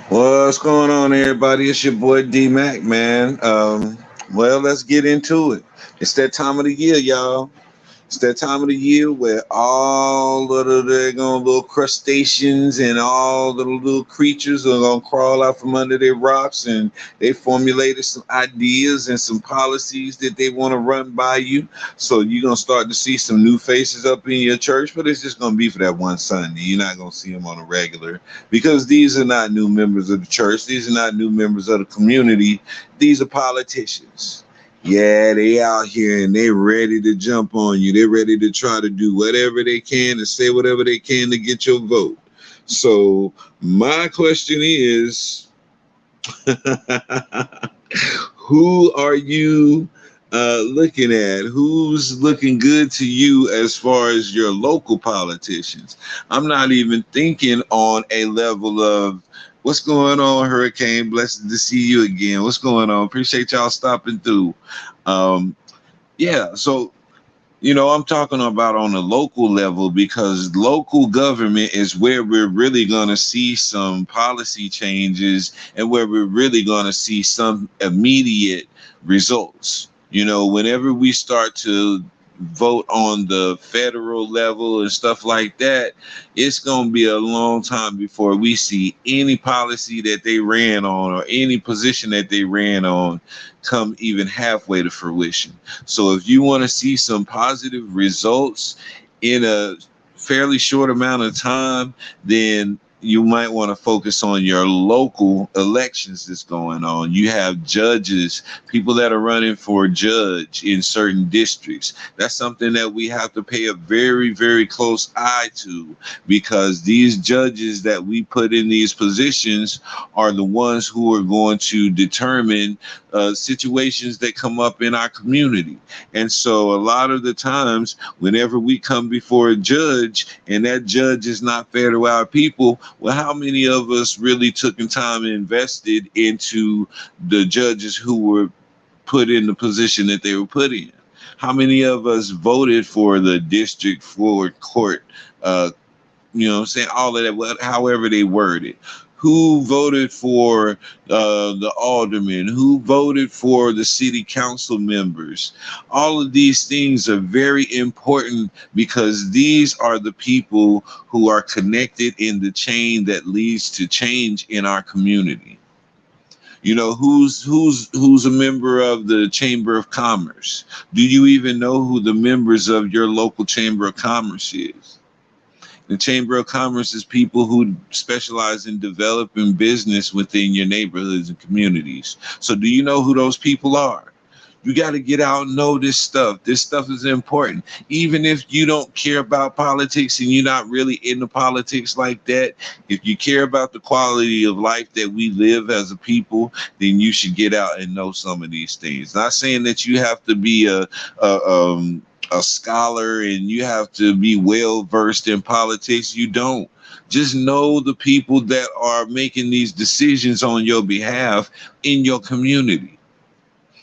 What's going on, everybody? It's your boy D Mac, man. Well, let's get into it. It's that time of the year, y'all. It's that time of the year where all of the daggone little crustaceans and all the little creatures are gonna crawl out from under their rocks, and they formulated some ideas and some policies that they want to run by you. So you're gonna start to see some new faces up in your church, but it's just gonna be for that one Sunday. You're not gonna see them on a regular because these are not new members of the church. These are not new members of the community. These are politicians. Yeah, they out here and they ready to jump on you. They're ready to try to do whatever they can and say whatever they can to get your vote. So my question is, who are you looking at? Who's looking good to you as far as your local politicians? I'm not even thinking on a level of what's going on, Hurricane. Blessed to see you again. What's going on? Appreciate y'all stopping through. Um, yeah, so I'm talking about on a local level because local government is where we're really going to see some policy changes and where we're really going to see some immediate results. Whenever we start to vote on the federal level and stuff like that, it's going to be a long time before we see any policy that they ran on or any position that they ran on come even halfway to fruition. So if you want to see some positive results in a fairly short amount of time, then you might want to focus on your local elections that's going on. You have judges, people that are running for judge in certain districts. That's something that we have to pay a very, very close eye to because these judges that we put in these positions are the ones who are going to determine situations that come up in our community. And so a lot of the times, whenever we come before a judge and that judge is not fair to our people, well, how many of us really took in time and invested into the judges who were put in the position that they were put in? How many of us voted for the district for court? Saying all of that, however they word it. Who voted for the aldermen? Who voted for the city council members? All of these things are very important because these are the people who are connected in the chain that leads to change in our community. Who's a member of the Chamber of Commerce? Do you even know who the members of your local Chamber of Commerce is? The Chamber of Commerce is people who specialize in developing business within your neighborhoods and communities. So do you know who those people are? You got to get out and know this stuff. This stuff is important. Even if you don't care about politics and you're not really into politics like that, if you care about the quality of life that we live as a people, then you should get out and know some of these things. Not saying that you have to be a scholar and you have to be well versed in politics. You don't. Just know the people that are making these decisions on your behalf in your community.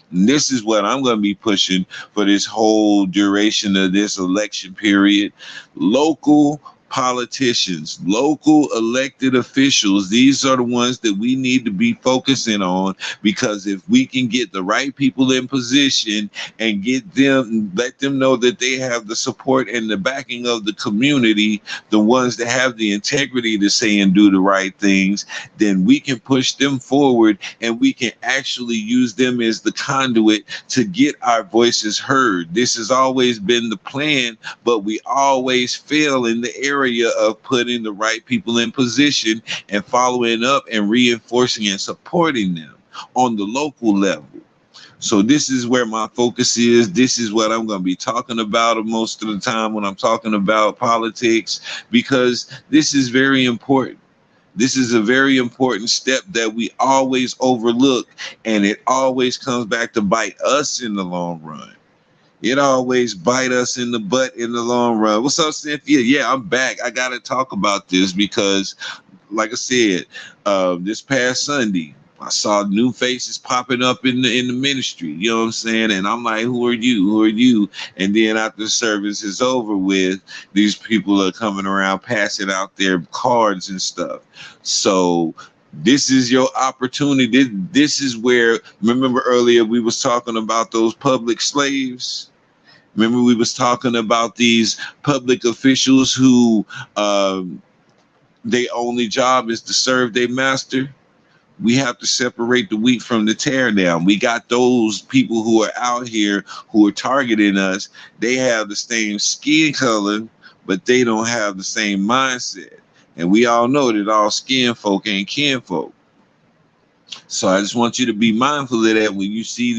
And this is what I'm going to be pushing for this whole duration of this election period. Local politicians, local elected officials, these are the ones that we need to be focusing on, because if we can get the right people in position and get them, let them know that they have the support and the backing of the community, the ones that have the integrity to say and do the right things, then we can push them forward and we can actually use them as the conduit to get our voices heard. This has always been the plan, but we always fail in the area of putting the right people in position and following up and reinforcing and supporting them on the local level. So this is where my focus is. This is what I'm going to be talking about most of the time when I'm talking about politics, because this is very important. This is a very important step that we always overlook, and it always comes back to bite us in the long run. It always bite us in the butt in the long run. What's up, Cynthia? Yeah, I'm back. I got to talk about this because, like I said, this past Sunday, I saw new faces popping up in the ministry. You know what I'm saying? And I'm like, who are you? Who are you? And then after the service is over with, these people are coming around passing out their cards and stuff. So This is your opportunity. This is where, remember earlier we was talking about those public slaves. Remember we was talking about these public officials who their only job is to serve their master. We have to separate the wheat from the tear down. We got those people who are out here who are targeting us. They have the same skin color, but they don't have the same mindset. And we all know that all skin folk ain't kin folk. So I just want you to be mindful of that when you see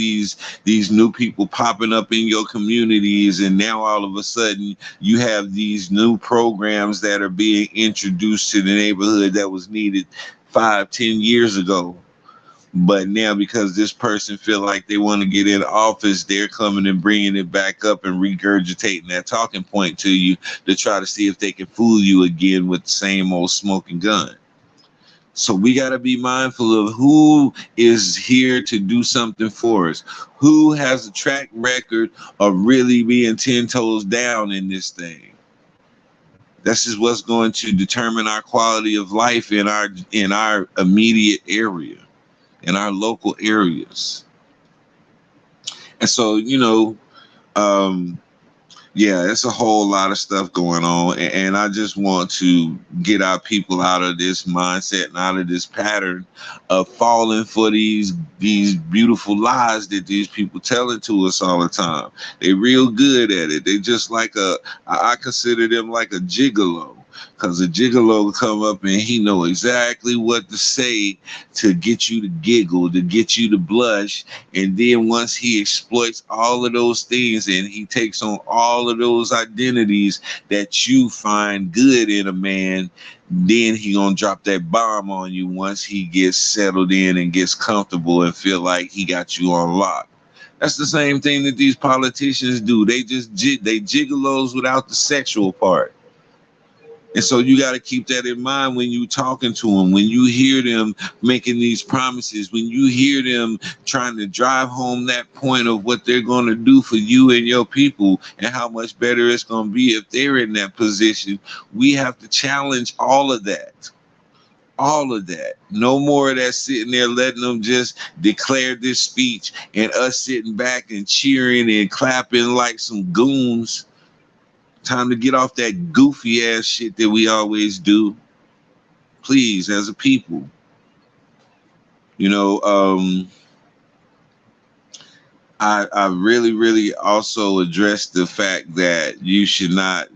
these new people popping up in your communities, and now all of a sudden you have these new programs that are being introduced to the neighborhood that was needed 5-10 years ago. But now because this person feel like they want to get in office, they're coming and bringing it back up and regurgitating that talking point to you to try to see if they can fool you again with the same old smoking gun. So we got to be mindful of who is here to do something for us, who has a track record of really being 10 toes down in this thing. This is what's going to determine our quality of life in our immediate area, in our local areas. And so, yeah, it's a whole lot of stuff going on, and I just want to get our people out of this mindset and out of this pattern of falling for these beautiful lies that these people telling to us all the time. They real good at it. They just like I consider them like a gigolo. Because a gigolo come up and he know exactly what to say to get you to giggle, to get you to blush. And then once he exploits all of those things and he takes on all of those identities that you find good in a man, then he gonna drop that bomb on you once he gets settled in and gets comfortable and feel like he got you on lock. That's the same thing that these politicians do. They gigolos without the sexual part. And so you got to keep that in mind when you talking to them, when you hear them making these promises, when you hear them trying to drive home that point of what they're going to do for you and your people and how much better it's going to be if they're in that position. We have to challenge all of that. All of that. No more of that sitting there letting them just declare this speech and us sitting back and cheering and clapping like some goons. Time to get off that goofy ass shit that we always do. Please, as a people. I really, really also address the fact that you should not,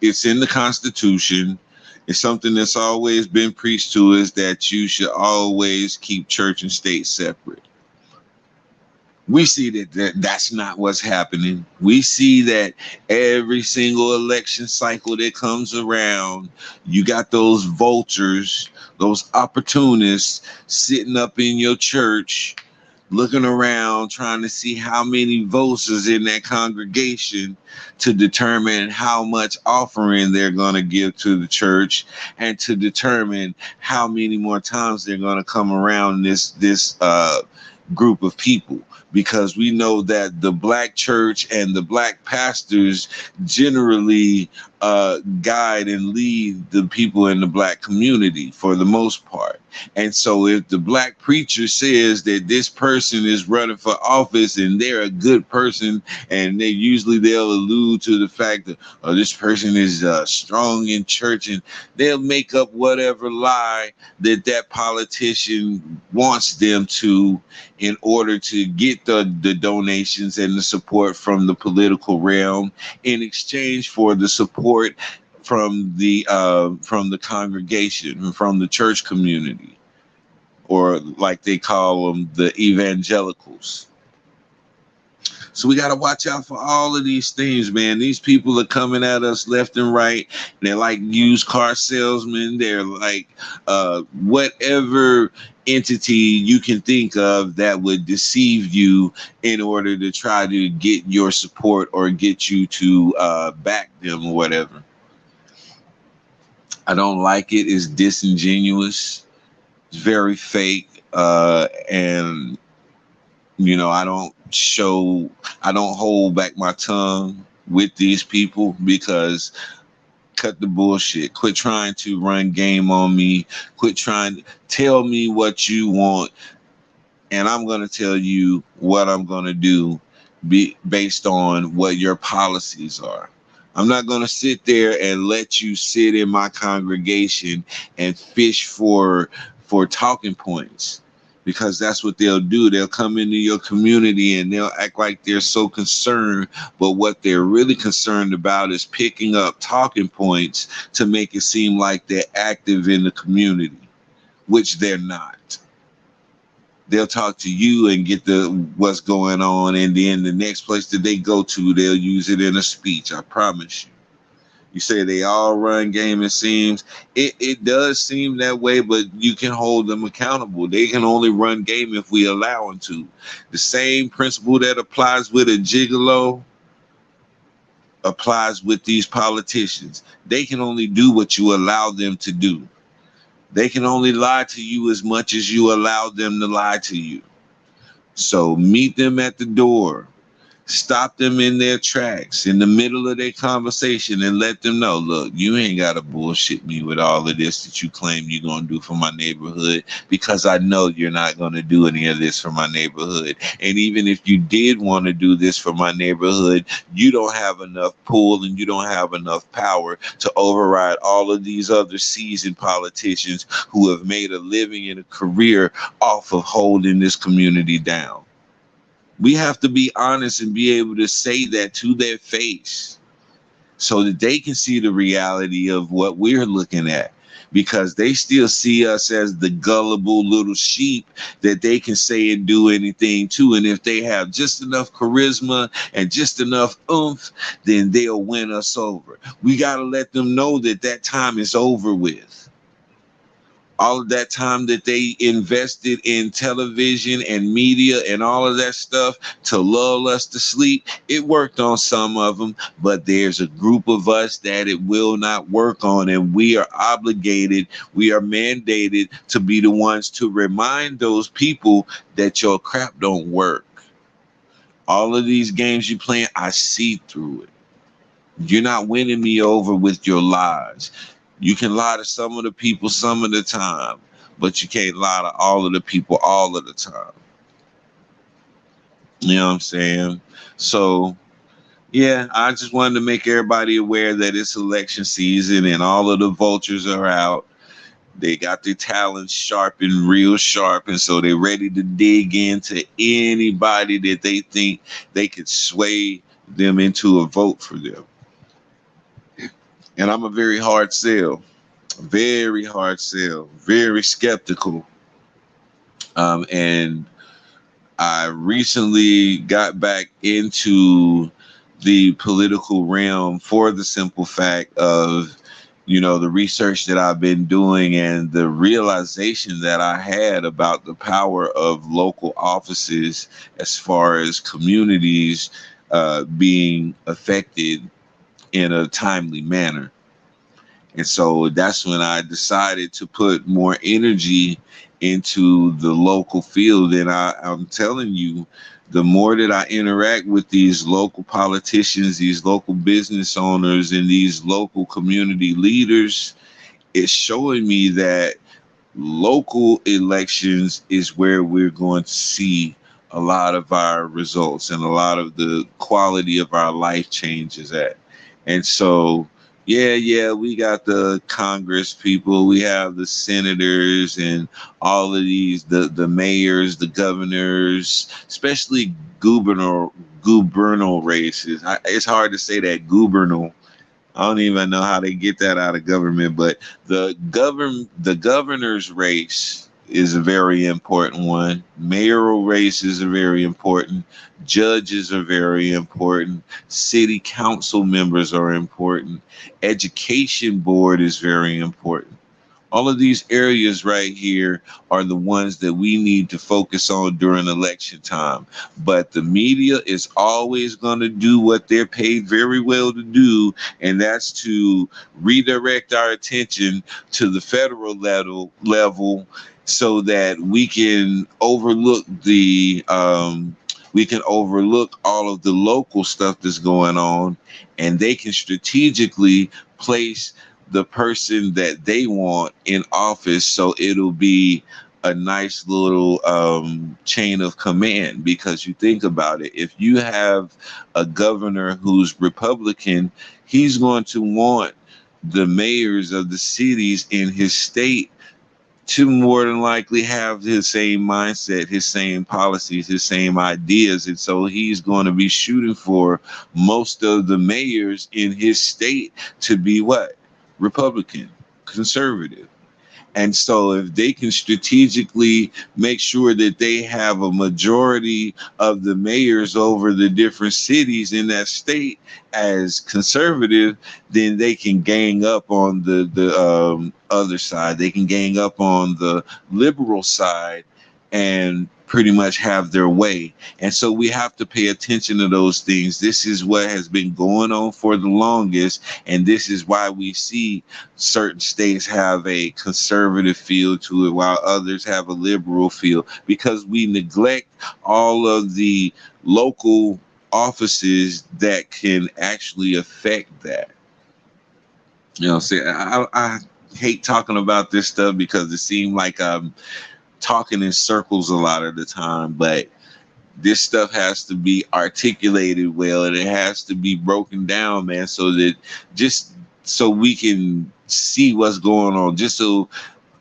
it's in the Constitution. It's something that's always been preached to us that you should always keep church and state separate. We see that's not what's happening. We see that every single election cycle that comes around, you got those vultures, those opportunists sitting up in your church, looking around, trying to see how many votes is in that congregation to determine how much offering they're going to give to the church and to determine how many more times they're going to come around this group of people. Because we know that the black church and the black pastors generally guide and lead the people in the black community for the most part. And so if the black preacher says that this person is running for office and they're a good person, and they'll allude to the fact that this person is strong in church, and they'll make up whatever lie that politician wants them to in order to get the donations and the support from the political realm in exchange for the support from the congregation, from the church community, or like they call them, the evangelicals. So we got to watch out for all of these things, man. These people are coming at us left and right. They're like used car salesmen. They're like whatever entity you can think of that would deceive you in order to try to get your support or get you to back them or whatever. I don't like it. It's disingenuous. It's very fake. And I don't hold back my tongue with these people, because cut the bullshit. Quit trying to run game on me. Quit trying to tell me what you want, and I'm going to tell you what I'm going to do based on what your policies are. I'm not going to sit there and let you sit in my congregation and fish for talking points, because that's what they'll do. They'll come into your community and they'll act like they're so concerned, but what they're really concerned about is picking up talking points to make it seem like they're active in the community, which they're not. They'll talk to you and get the what's going on, and then the next place that they go to, they'll use it in a speech. I promise you. You say they all run game, it seems. It does seem that way, but you can hold them accountable. They can only run game if we allow them to. The same principle that applies with a gigolo applies with these politicians. They can only do what you allow them to do. They can only lie to you as much as you allow them to lie to you. So meet them at the door. Stop them in their tracks in the middle of their conversation and let them know, look, you ain't got to bullshit me with all of this that you claim you're going to do for my neighborhood, because I know you're not going to do any of this for my neighborhood. And even if you did want to do this for my neighborhood, you don't have enough pull and you don't have enough power to override all of these other seasoned politicians who have made a living and a career off of holding this community down. We have to be honest and be able to say that to their face so that they can see the reality of what we're looking at, because they still see us as the gullible little sheep that they can say and do anything to. And if they have just enough charisma and just enough oomph, then they'll win us over. We got to let them know that that time is over with. All of that time that they invested in television and media and all of that stuff to lull us to sleep, it worked on some of them, but there's a group of us that it will not work on, and we are obligated, we are mandated to be the ones to remind those people that your crap don't work. All of these games you playing, I see through it. You're not winning me over with your lies. You can lie to some of the people some of the time, but you can't lie to all of the people all of the time. You know what I'm saying? So, yeah, I just wanted to make everybody aware that it's election season and all of the vultures are out. They got their talents sharpened, real sharp, and so they're ready to dig into anybody that they think they could sway them into a vote for them. And I'm a very hard sell, very skeptical. And I recently got back into the political realm for the simple fact of, the research that I've been doing and the realization that I had about the power of local offices as far as communities being affected in a timely manner. And so that's when I decided to put more energy into the local field. And I'm telling you, the more that I interact with these local politicians, these local business owners, and these local community leaders, it's showing me that local elections is where we're going to see a lot of our results and a lot of the quality of our life changes at. And so, yeah, we got the Congress people, we have the senators and all of these, the mayors, the governors, especially gubernatorial races. It's hard to say that gubernatorial. I don't even know how they get that out of government, but the governor's race is a very important one. Mayoral races are very important. Judges are very important. City council members are important. Education board is very important. All of these areas right here are the ones that we need to focus on during election time. But the media is always going to do what they're paid very well to do, and that's to redirect our attention to the federal level so that we can overlook all of the local stuff that's going on, and they can strategically place the person that they want in office, so it'll be a nice little chain of command. Because you think about it, if you have a governor who's Republican, he's going to want the mayors of the cities in his state to more than likely have his same mindset, his same policies, his same ideas. And so he's going to be shooting for most of the mayors in his state to be what? Republican, conservative. And so if they can strategically make sure that they have a majority of the mayors over the different cities in that state as conservative, then they can gang up on the other side. They can gang up on the liberal side and pretty much have their way. And so we have to pay attention to those things. This is what has been going on for the longest, and this is why we see certain states have a conservative feel to it while others have a liberal feel, because we neglect all of the local offices that can actually affect that. You know, see, I hate talking about this stuff because it seems like I'm talking in circles a lot of the time, but this stuff has to be articulated well, and it has to be broken down, man, so that just so we can see what's going on, just so,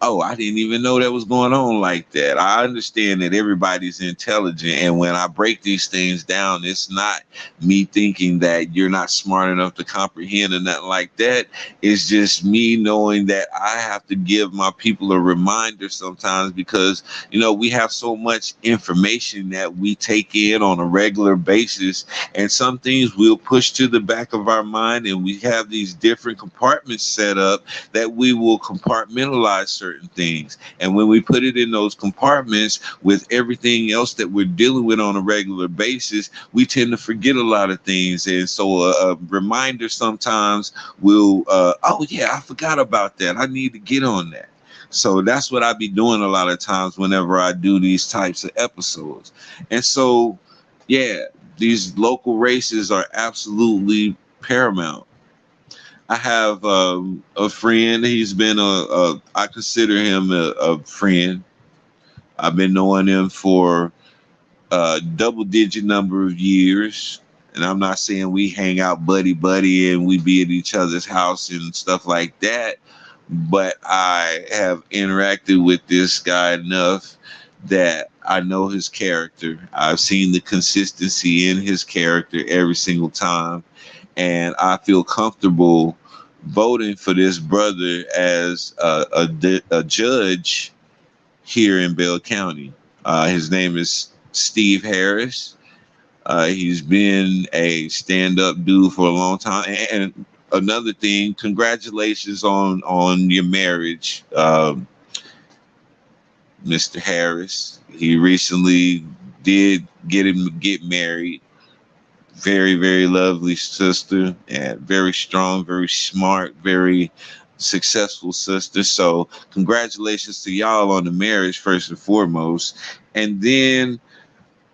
oh, I didn't even know that was going on like that. I understand that everybody's intelligent, and when I break these things down, it's not me thinking that you're not smart enough to comprehend or nothing like that. It's just me knowing that I have to give my people a reminder sometimes, because, you know, we have so much information that we take in on a regular basis, and some things we'll push to the back of our mind, and we have these different compartments set up that we will compartmentalize certain things. And when we put it in those compartments with everything else that we're dealing with on a regular basis, we tend to forget a lot of things. And so a reminder sometimes will, oh yeah, I forgot about that. I need to get on that. So that's what I be doing a lot of times whenever I do these types of episodes. And so, yeah, these local races are absolutely paramount. I have a friend. He's been I consider him a friend. I've been knowing him for a double-digit number of years. And I'm not saying we hang out buddy and we be at each other's house and stuff like that. But I have interacted with this guy enough that I know his character. I've seen the consistency in his character every single time, and I feel comfortable voting for this brother as a judge here in Bell County. His name is Steve Harris. He's been a stand-up dude for a long time. And another thing, congratulations on your marriage, Mr. Harris. He recently did get married. Very, very lovely sister, and very strong, very smart, very successful sister. So congratulations to y'all on the marriage, first and foremost. And then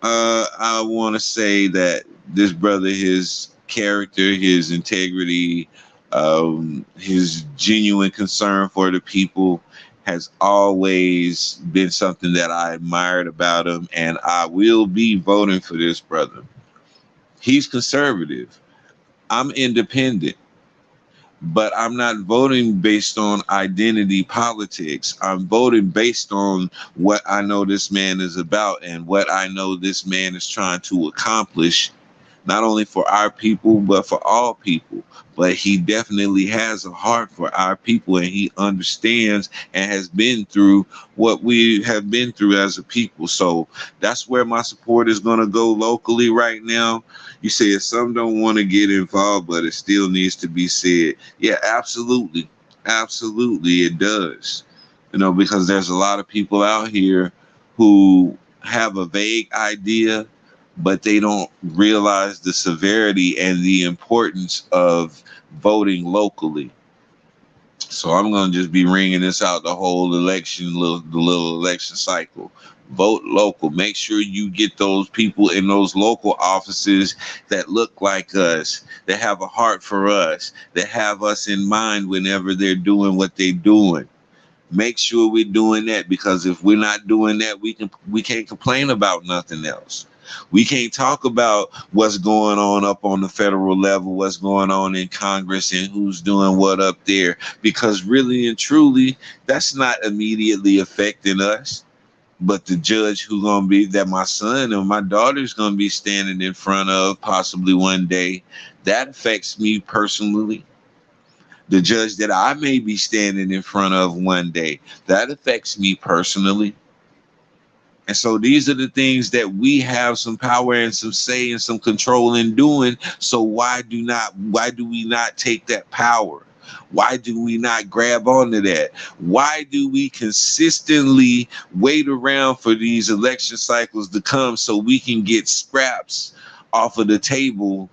I want to say that this brother, his character, his integrity, his genuine concern for the people has always been something that I admired about him, and I will be voting for this brother. He's conservative. I'm independent, but I'm not voting based on identity politics. I'm voting based on what I know this man is about and what I know this man is trying to accomplish, not only for our people, but for all people. But he definitely has a heart for our people, and he understands and has been through what we have been through as a people. So that's where my support is going to go locally right now. You said some don't want to get involved, but it still needs to be said. Yeah, absolutely. Absolutely, it does. You know, because there's a lot of people out here who have a vague idea, but they don't realize the severity and the importance of voting locally. So I'm gonna just be ringing this out the whole election, the little election cycle. Vote local. Make sure you get those people in those local offices that look like us, that have a heart for us, that have us in mind whenever they're doing what they're doing. Make sure we're doing that, because if we're not doing that, we can't complain about nothing else. We can't talk about what's going on up on the federal level, what's going on in Congress, and who's doing what up there, because really and truly, that's not immediately affecting us. But the judge who gonna be that my son or my daughter's gonna be standing in front of possibly one day, that affects me personally. The judge that I may be standing in front of one day, that affects me personally. And so these are the things that we have some power and some say and some control in doing. So why do we not take that power? Why do we not grab onto that? Why do we consistently wait around for these election cycles to come so we can get scraps off of the table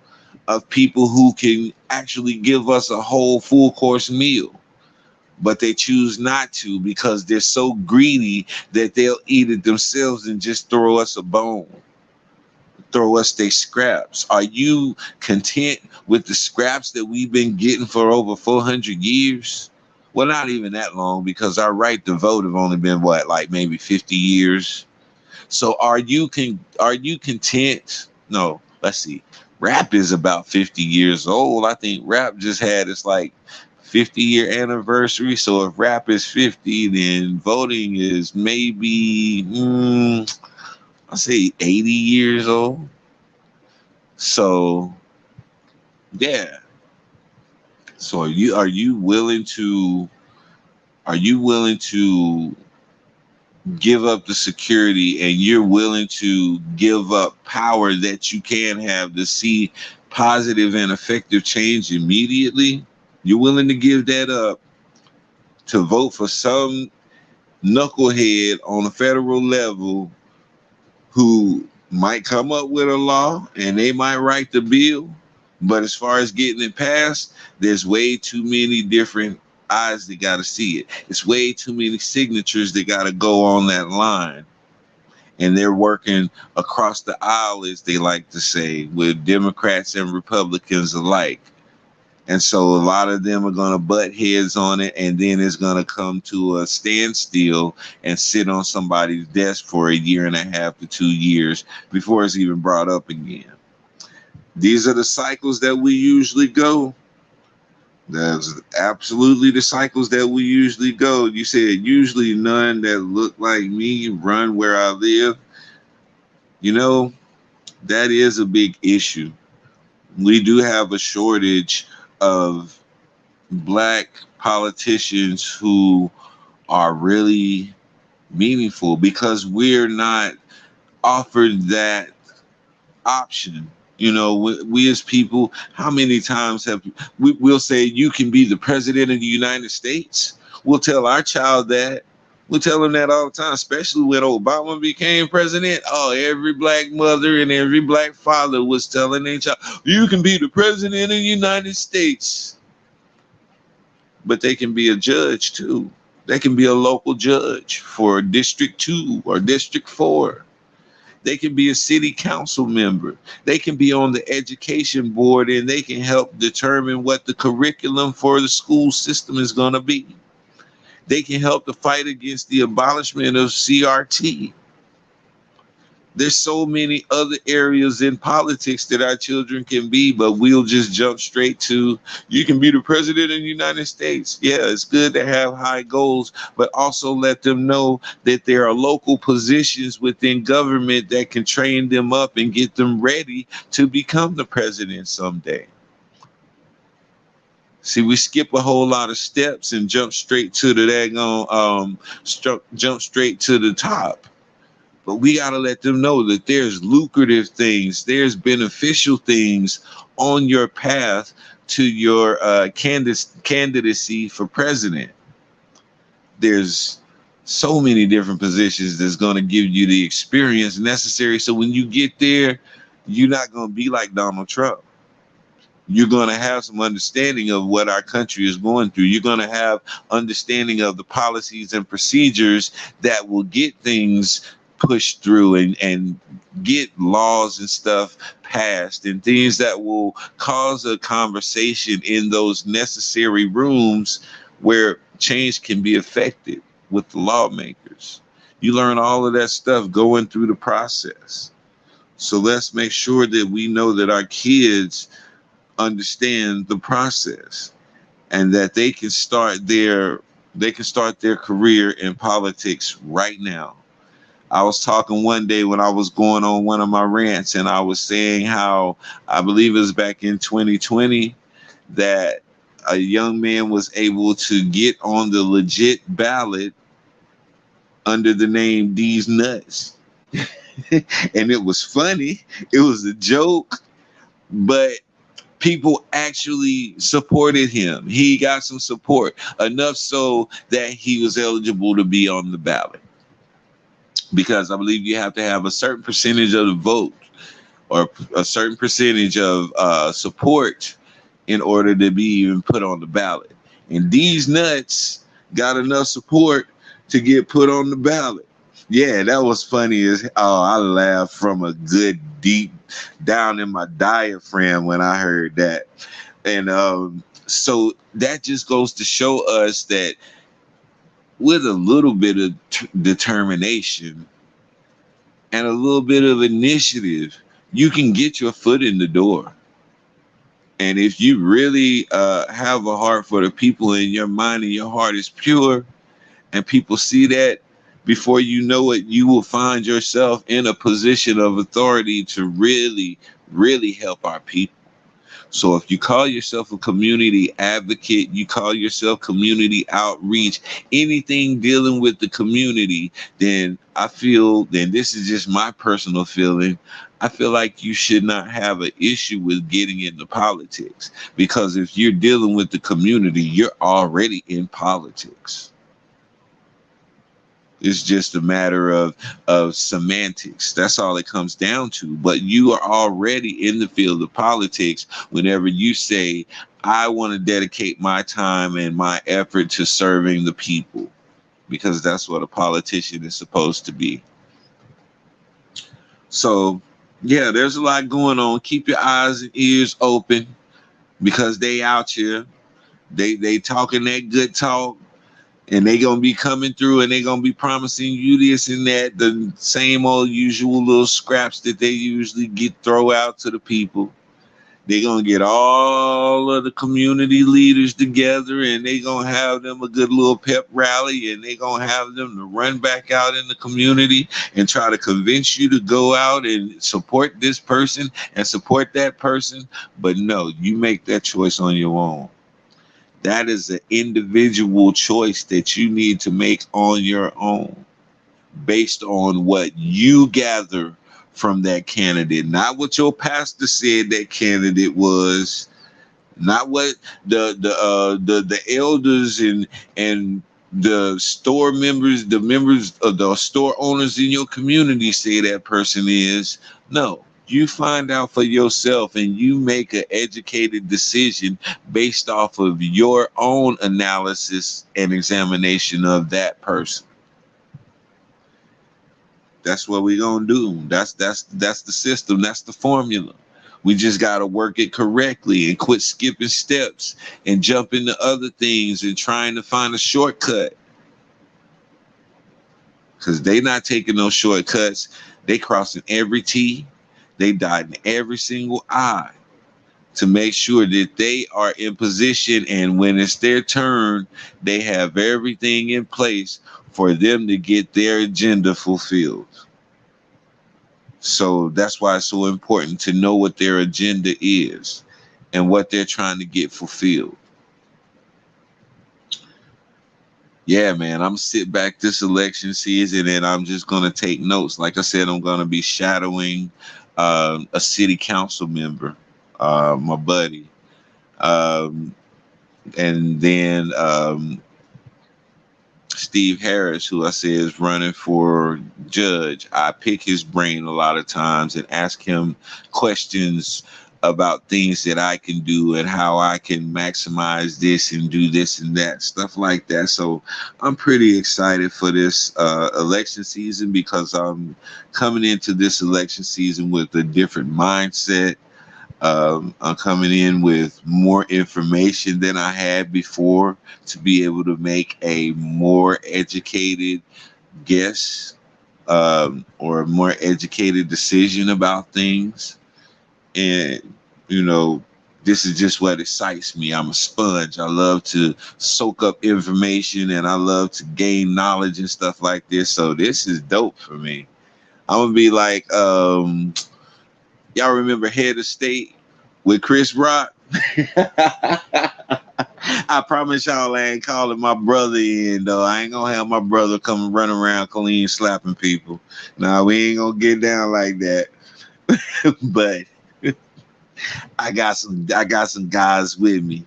of people who can actually give us a whole full course meal? But they choose not to, because they're so greedy that they'll eat it themselves and just throw us a bone, throw us their scraps. Are you content with the scraps that we've been getting for over 400 years? Well, not even that long, because our right to vote have only been what, like maybe 50 years. So are you content? No, let's see. Rap is about 50 years old. I think rap just had its like 50-year anniversary. So if rap is 50, then voting is maybe I say 80 years old. So yeah. So are you willing to give up the security, and you're willing to give up power that you can have to see positive and effective change immediately? You're willing to give that up to vote for some knucklehead on a federal level who might come up with a law and they might write the bill, but as far as getting it passed, there's way too many different eyes that got to see it. It's way too many signatures that got to go on that line. And they're working across the aisle, as they like to say, with Democrats and Republicans alike. And so a lot of them are going to butt heads on it, and then it's going to come to a standstill and sit on somebody's desk for a year and a half to 2 years before it's even brought up again. These are the cycles that we usually go. That's absolutely the cycles that we usually go. You said usually none that look like me run where I live. You know, that is a big issue. We do have a shortage of black politicians who are really meaningful, because we're not offered that option. You know, we as people, how many times have we'll say you can be the president of the United States? We'll tell our child that. We tell them that all the time, especially when Obama became president. Oh, every black mother and every black father was telling their child, you can be the president of the United States. But they can be a judge too. They can be a local judge for District 2 or District 4. They can be a city council member. They can be on the education board, and they can help determine what the curriculum for the school system is going to be. They can help to fight against the abolishment of CRT. There's so many other areas in politics that our children can be, but we'll just jump straight to, you can be the president of the United States. Yeah, it's good to have high goals, but also let them know that there are local positions within government that can train them up and get them ready to become the president someday. See, we skip a whole lot of steps and jump straight to the jump straight to the top. But we got to let them know that there's lucrative things, there's beneficial things on your path to your candidacy for president. There's so many different positions that's going to give you the experience necessary. So when you get there, you're not going to be like Donald Trump. You're going to have some understanding of what our country is going through. You're going to have understanding of the policies and procedures that will get things pushed through and get laws and stuff passed, and things that will cause a conversation in those necessary rooms where change can be effected with the lawmakers. You learn all of that stuff going through the process. So let's make sure that we know that our kids understand the process, and that they can start their career in politics right now. I was talking one day when I was going on one of my rants, and I was saying how I believe it was back in 2020 that a young man was able to get on the legit ballot under the name D's Nuts. And it was funny. It was a joke, but people actually supported him. He got some support, enough so that he was eligible to be on the ballot. Because I believe you have to have a certain percentage of the vote, or a certain percentage of support, in order to be even put on the ballot. And these nuts got enough support to get put on the ballot. Yeah, that was funny as I laughed from a good deep down in my diaphragm when I heard that. And so that just goes to show us that with a little bit of determination and a little bit of initiative, you can get your foot in the door. And if you really have a heart for the people, and your mind and your heart is pure, and people see that, before you know it, you will find yourself in a position of authority to really, really help our people. So if you call yourself a community advocate, you call yourself community outreach, anything dealing with the community, then I feel, then this is just my personal feeling, I feel like you should not have an issue with getting into politics. Because if you're dealing with the community, you're already in politics. It's just a matter of semantics. That's all it comes down to. But you are already in the field of politics whenever you say, I want to dedicate my time and my effort to serving the people, because that's what a politician is supposed to be. So, yeah, there's a lot going on. Keep your eyes and ears open, because they out here. They talking that good talk. And they gonna be coming through, and they gonna be promising you this and that, the same old usual little scraps that they usually get throw out to the people. They gonna get all of the community leaders together, and they gonna have them a good little pep rally, and they gonna have them to run back out in the community and try to convince you to go out and support this person and support that person. But no, you make that choice on your own. That is an individual choice that you need to make on your own, based on what you gather from that candidate, not what your pastor said that candidate was, not what the elders and the store members, the members of the store owners in your community say that person is. No. You find out for yourself, and you make an educated decision based off of your own analysis and examination of that person. That's what we're gonna do. That's the system. That's the formula. We just gotta work it correctly and quit skipping steps and jump into other things and trying to find a shortcut. Because they not taking no shortcuts. They crossing every T. They dotting every single I to make sure that they are in position, and when it's their turn, they have everything in place for them to get their agenda fulfilled. So that's why it's so important to know what their agenda is and what they're trying to get fulfilled. Yeah, man, I'm sit back this election season, and I'm just going to take notes. Like I said, I'm going to be shadowing a city council member, my buddy. And then Steve Harris, who I say is running for judge. I pick his brain a lot of times and ask him questions about things that I can do and how I can maximize this and do this and that, stuff like that. So I'm pretty excited for this election season, because I'm coming into this election season with a different mindset. I'm coming in with more information than I had before to be able to make a more educated guess, or a more educated decision about things. And, you know, this is just what excites me. I'm a sponge. I love to soak up information and I love to gain knowledge and stuff like this. So this is dope for me. I'm gonna be like, y'all remember Head of State with Chris Rock? I promise y'all I ain't calling my brother in, though. I ain't gonna have my brother come and run around clean slapping people. Nah, we ain't gonna get down like that. But I got some guys with me.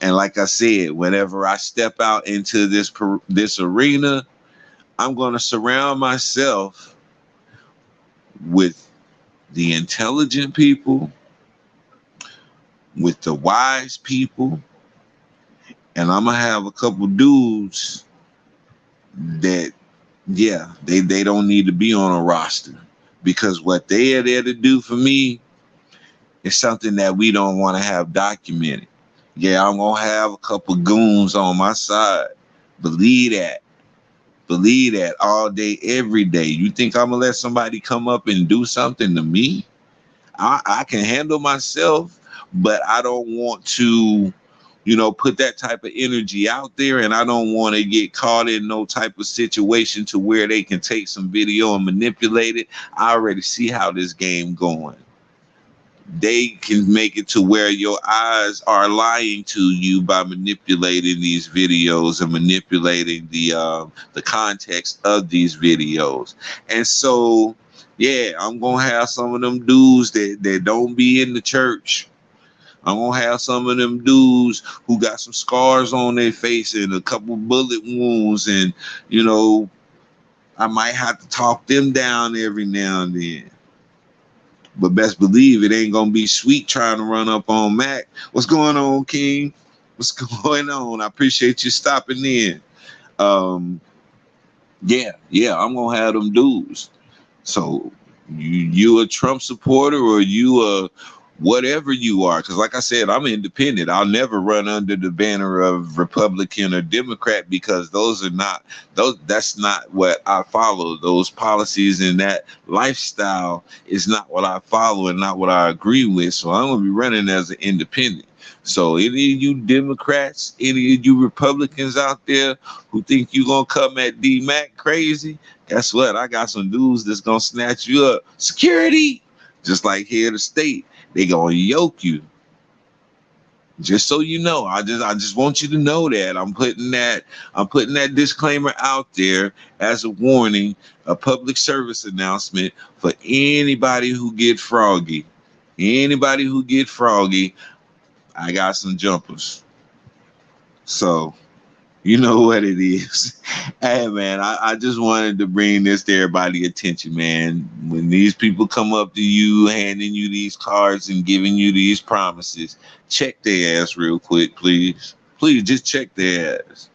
And like I said, whenever I step out into this arena, I'm gonna surround myself with the intelligent people, with the wise people, and I'm gonna have a couple dudes that, yeah, they don't need to be on a roster, because what they are there to do for me is something that we don't want to have documented. Yeah, I'm gonna have a couple goons on my side. Believe that. Believe that all day, every day. You think I'm gonna let somebody come up and do something to me? I can handle myself, but I don't want to, put that type of energy out there, and I don't want to get caught in no type of situation to where they can take some video and manipulate it. I already see how this game going. They can make it to where your eyes are lying to you by manipulating these videos and manipulating the context of these videos. And so, yeah, I'm gonna have some of them dudes that don't be in the church. I'm gonna have some of them dudes who got some scars on their face and a couple bullet wounds, and I might have to talk them down every now and then. But best believe it ain't gonna be sweet trying to run up on Mac. What's going on, King? What's going on? I appreciate you stopping in. Yeah, I'm gonna have them dudes. So you a Trump supporter, or you a whatever you are? Because like I said, I'm independent. I'll never run under the banner of Republican or Democrat, because that's not what I follow. Those policies and that lifestyle is not what I follow and not what I agree with. So I'm gonna be running as an independent. So any of you Democrats, any of you Republicans out there who think you gonna come at D-Mac crazy, guess what? I got some dudes that's gonna snatch you up. Security, just like Head of State. They gonna yoke you. Just so you know, I just want you to know that I'm putting that disclaimer out there as a warning, a public service announcement for anybody who get froggy. Anybody who get froggy, I got some jumpers. So you know what it is. Hey, man, I just wanted to bring this to everybody's attention, man. When these people come up to you, handing you these cards and giving you these promises, check their ass real quick, please. Please, just check their ass.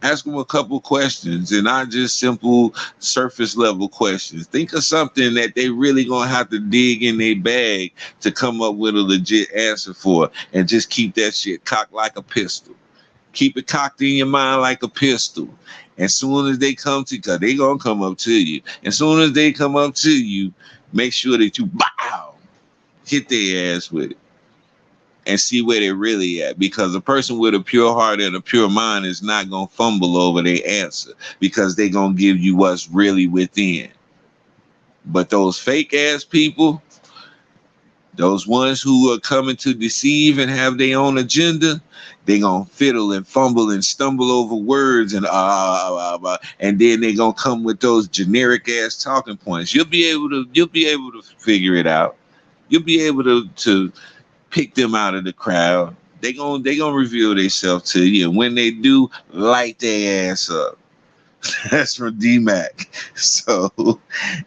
Ask them a couple questions, and not just simple surface level questions. Think of something that they really gonna have to dig in their bag to come up with a legit answer for, and just keep that shit cocked like a pistol. Keep it cocked in your mind like a pistol. As soon as they come to you, because they going to come up to you. As soon as they come up to you, make sure that you hit their ass with it and see where they're really at. Because a person with a pure heart and a pure mind is not going to fumble over their answer, because they're going to give you what's really within. But those fake ass people, those ones who are coming to deceive and have their own agenda, they gonna fiddle and fumble and stumble over words and then they gonna come with those generic ass talking points. You'll be able to figure it out. You'll be able to pick them out of the crowd. They gonna reveal themselves to you, and when they do, light their ass up. That's from D-Mac. So,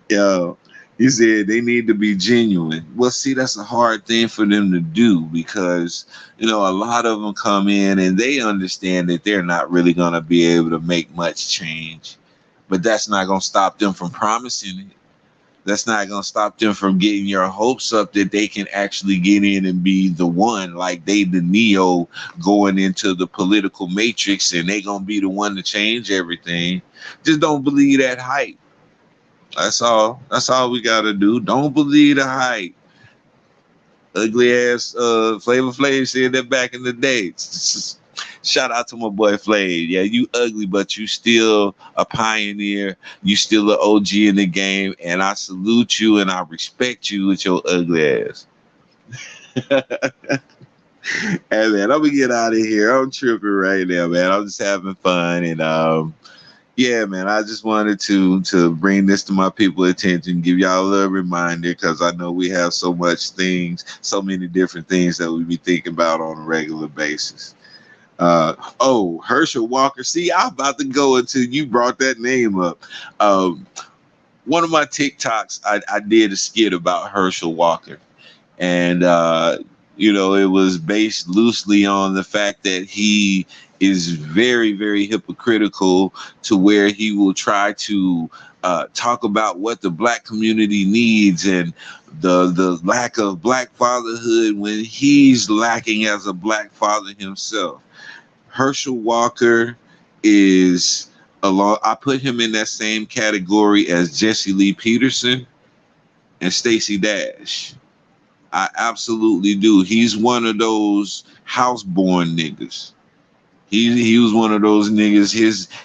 yo. He said they need to be genuine. Well, see, that's a hard thing for them to do because, a lot of them come in and they understand that they're not really going to be able to make much change. But that's not going to stop them from promising it. That's not going to stop them from getting your hopes up that they can actually get in and be the one, like they the Neo going into the political matrix and they going to be the one to change everything. Just don't believe that hype. That's all. That's all we gotta do. Don't believe the hype. Ugly ass Flavor Flav said that back in the day. Shout out to my boy Flav. Yeah, you ugly, but you still a pioneer. You still an OG in the game, and I salute you and I respect you with your ugly ass. Hey man, I'm gonna get out of here. I'm tripping right now, man. I'm just having fun and yeah, man, I just wanted to bring this to my people's attention, give y'all a little reminder, because I know we have so many different things that we be thinking about on a regular basis. Herschel Walker. See, I'm about to go until you brought that name up. One of my TikToks, I did a skit about Herschel Walker, and it was based loosely on the fact that he is very, very hypocritical to where he will try to talk about what the black community needs and the lack of black fatherhood when he's lacking as a black father himself. Herschel Walker is I put him in that same category as Jesse Lee Peterson and Stacey Dash. I absolutely do. He's one of those house-born niggas. He was one of those niggas.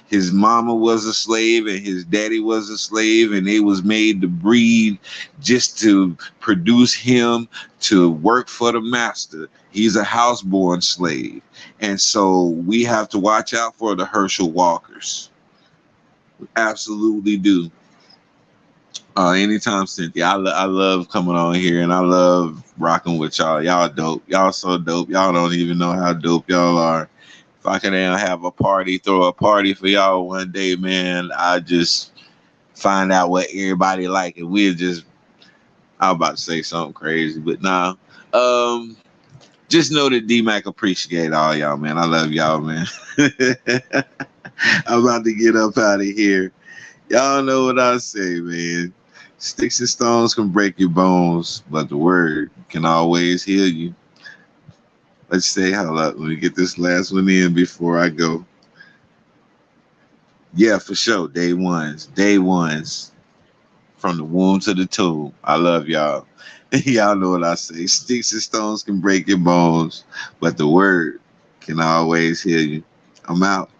His mama was a slave and his daddy was a slave, and they was made to breed just to produce him to work for the master. He's a house-born slave, and so we have to watch out for the Herschel Walkers. We absolutely do. Anytime, Cynthia. I love coming on here and I love rocking with y'all. Y'all dope. Y'all so dope. Y'all don't even know how dope y'all are. If I can have a party, throw a party for y'all one day, man, I just find out what everybody like, and I'm about to say something crazy, but nah. Just know that D-Mac appreciate all y'all, man. I love y'all, man. I'm about to get up out of here. Y'all know what I say, man. Sticks and stones can break your bones, but the word can always heal you. Let's say, hold up, let me get this last one in before I go. Yeah, for sure. Day ones. From the womb to the tomb. I love y'all. Y'all know what I say. Sticks and stones can break your bones, but the word can always heal you. I'm out.